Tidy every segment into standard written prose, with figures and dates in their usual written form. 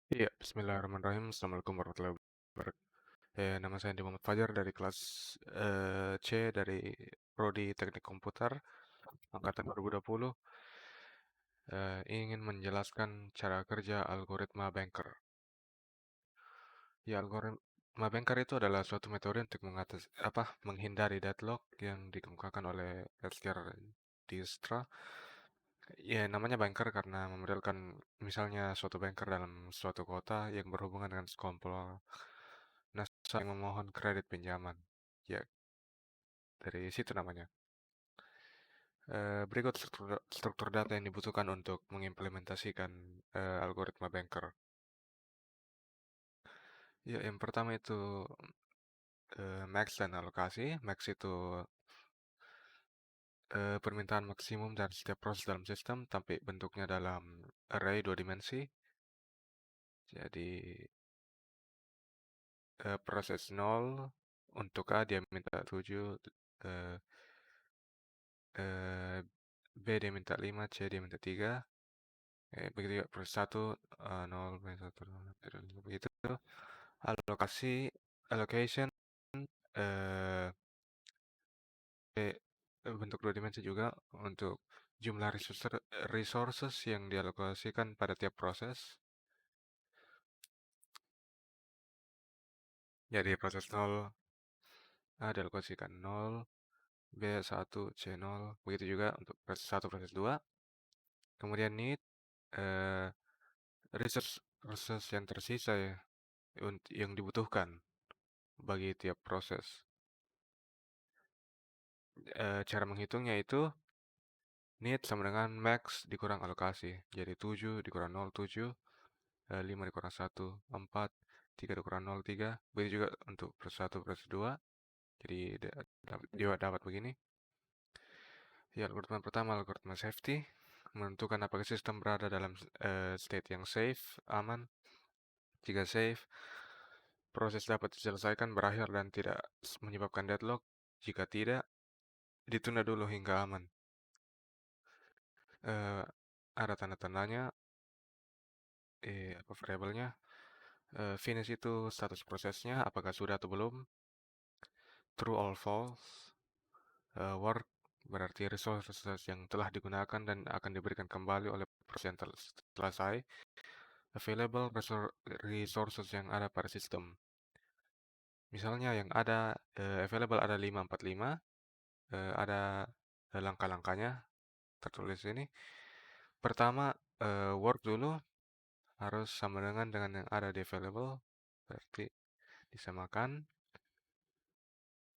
Iya, bismillahirrahmanirrahim. Assalamualaikum warahmatullahi wabarakatuh. Nama saya Andi Muhammad Fajar dari kelas C dari Prodi Teknik Komputer angkatan 2020. Ingin menjelaskan cara kerja algoritma banker. Ya, algoritma banker itu adalah suatu metode untuk menghindari deadlock yang dikemukakan oleh Edsger Dijkstra. Ya, namanya banker karena memodelkan misalnya suatu banker dalam suatu kota yang berhubungan dengan sekelompok nasabah yang memohon kredit pinjaman. Ya, dari situ namanya. Berikut struktur data yang dibutuhkan untuk mengimplementasikan algoritma banker. Ya, yang pertama itu max dan alokasi. Max itu permintaan maksimum dari setiap proses dalam sistem, tapi bentuknya dalam array 2 dimensi. Jadi proses 0 untuk A dia minta 7, eh, eh, B dia minta 5, C dia minta 3. Begitu juga proses 1, 0, 1, 2, begitu. Allocation, eh, bentuk 2 dimensi juga untuk jumlah resources yang dialokasikan pada tiap proses. Jadi proses 0 A dialokasikan 0, B 1, C 0, begitu juga untuk proses 1, proses 2. Kemudian need, eh, resources yang tersisa ya, yang dibutuhkan bagi tiap proses. Cara menghitungnya itu need sama dengan max dikurang alokasi. Jadi 7 dikurang 0, 7. 5 dikurang 1, 4. 3 dikurang 0, 3. Begitu juga untuk plus 1, plus 2. Jadi dia dapat begini. Ya, algoritma pertama, algoritma safety. Menentukan apakah sistem berada dalam state yang safe, aman. Jika safe, proses dapat diselesaikan, berakhir, dan tidak menyebabkan deadlock. Jika tidak, ditunda dulu hingga aman. Ada tanda-tandanya, apa variabelnya. Finish itu status prosesnya, apakah sudah atau belum. True or false. Work berarti resources yang telah digunakan dan akan diberikan kembali oleh proses yang telah selesai. Available resources yang ada pada sistem. Misalnya yang ada available ada 545, ada langkah-langkahnya tertulis ini. Pertama, work dulu harus sama dengan yang ada di available, berarti disamakan.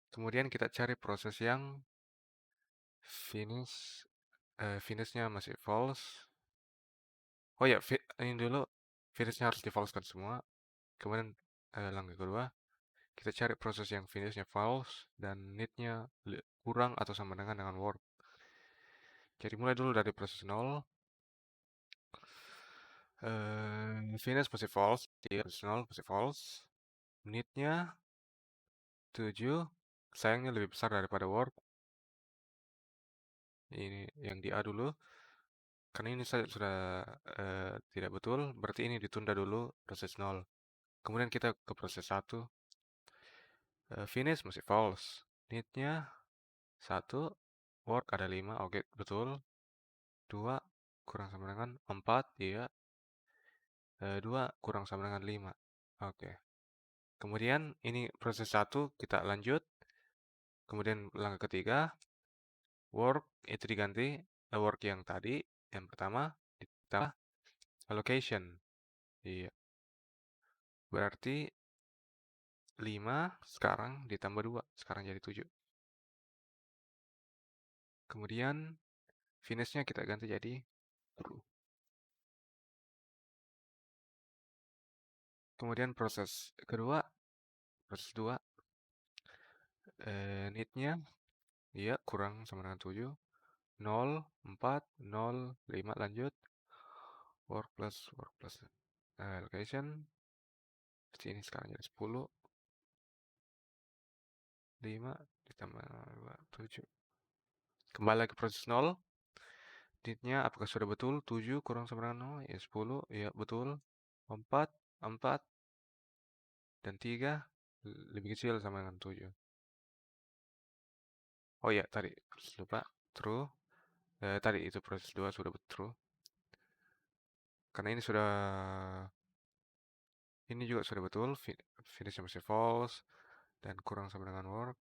Kemudian kita cari proses yang finishnya masih false. Oh ya, ini dulu finishnya harus di false kan semua. Kemudian langkah kedua, kita cari proses yang finishnya false dan need-nya kurang atau sama dengan work. Jadi mulai dulu dari proses 0. Finish masih false, dia proses 0 masih false. Need-nya 7, sayangnya lebih besar daripada work. Ini yang di A dulu. Karena ini sudah tidak betul, berarti ini ditunda dulu proses 0. Kemudian kita ke proses 1. Finish masih false. Need-nya 1, work ada 5, oke betul. 2 kurang sama dengan 4, iya. 2 kurang sama dengan 5, oke. Kemudian ini proses 1 kita lanjut. Kemudian langkah ketiga, work itu diganti work yang tadi, yang pertama ditambah allocation. Iya. Berarti 5 sekarang ditambah 2, sekarang jadi 7. Kemudian finishnya kita ganti jadi true. Kemudian proses kedua, proses 2, need-nya iya kurang sama dengan 7. 0, 4, 0, 5 lanjut. Work plus allocation. Seperti ini sekarang jadi 10. 5 ditambah 2, 7. Kembali lagi ke proses 0. Need-nya apakah sudah betul? 7 kurang sama dengan 0, ya 10, ya betul. 4, 4, dan 3 lebih kecil sama dengan 7. Oh iya, tadi lupa. True. Tadi itu proses 2 sudah true. Karena ini juga sudah betul. Finishnya masih false. Dan kurang sama dengan work.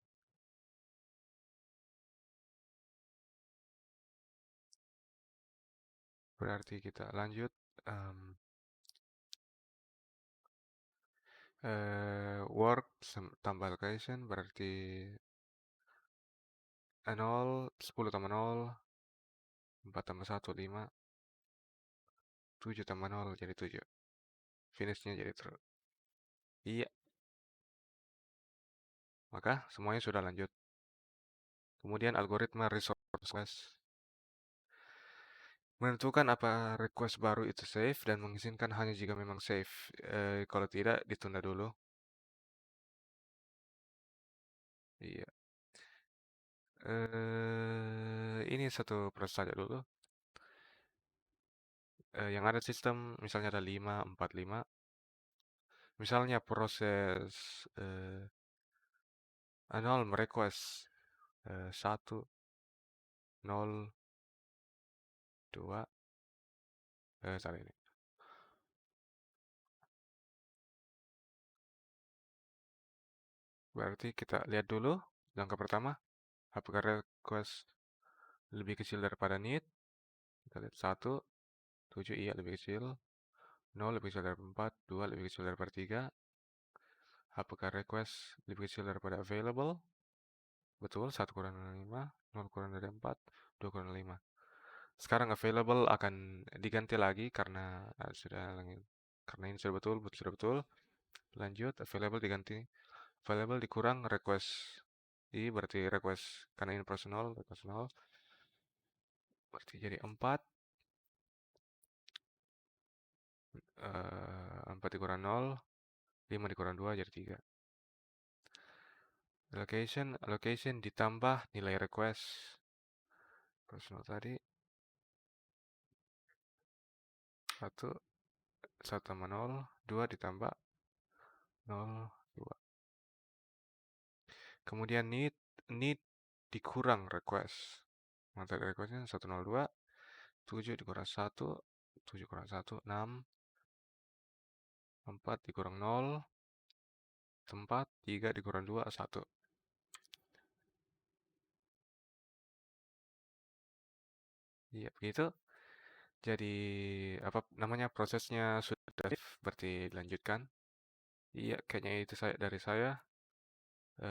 Berarti kita lanjut. Work tambah location berarti 0, 10 tambah 0, 4 tambah 1, 5, 7 tambah 0 jadi 7. Finishnya jadi true. Iya, maka semuanya sudah lanjut. Kemudian algoritma resource menentukan apa request baru itu safe dan mengizinkan hanya jika memang safe. Kalau tidak, ditunda dulu. Iya. Ini satu proses saja dulu. Yang ada sistem, misalnya ada 5, 4, 5. Misalnya proses 0 merequest 1, 0, 2, salah ini. Berarti kita lihat dulu langkah pertama, apakah request lebih kecil daripada need. Kita lihat 1, 7 iya lebih kecil, 0 lebih kecil daripada 4, 2 lebih kecil daripada 3. Apakah request lebih kecil daripada available? Betul, 1 kurang dari 5, 0 kurang dari 4, 2 kurang dari 5. Sekarang available akan diganti lagi karena karena ini sudah betul, sudah betul. Lanjut, available diganti. Available dikurang request. I berarti request karena ini personal, request 0. Berarti jadi 4. 4 dikurang 0, 5 dikurang 2 jadi 3. Location ditambah nilai request personal tadi 1, 1 tambah 0, 2 ditambah 0, 2. Kemudian need dikurang request. Materi requestnya 102, 7 dikurang 1, 7 kurang 1, 6, 4 dikurang 0, 4, 3 dikurang 2, 1. Iya, begitu. Jadi apa namanya prosesnya sudah berarti dilanjutkan. Iya, kayaknya itu dari saya.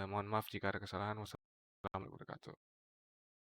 Mohon maaf jika ada kesalahan. Wassalamualaikum warahmatullahi wabarakatuh.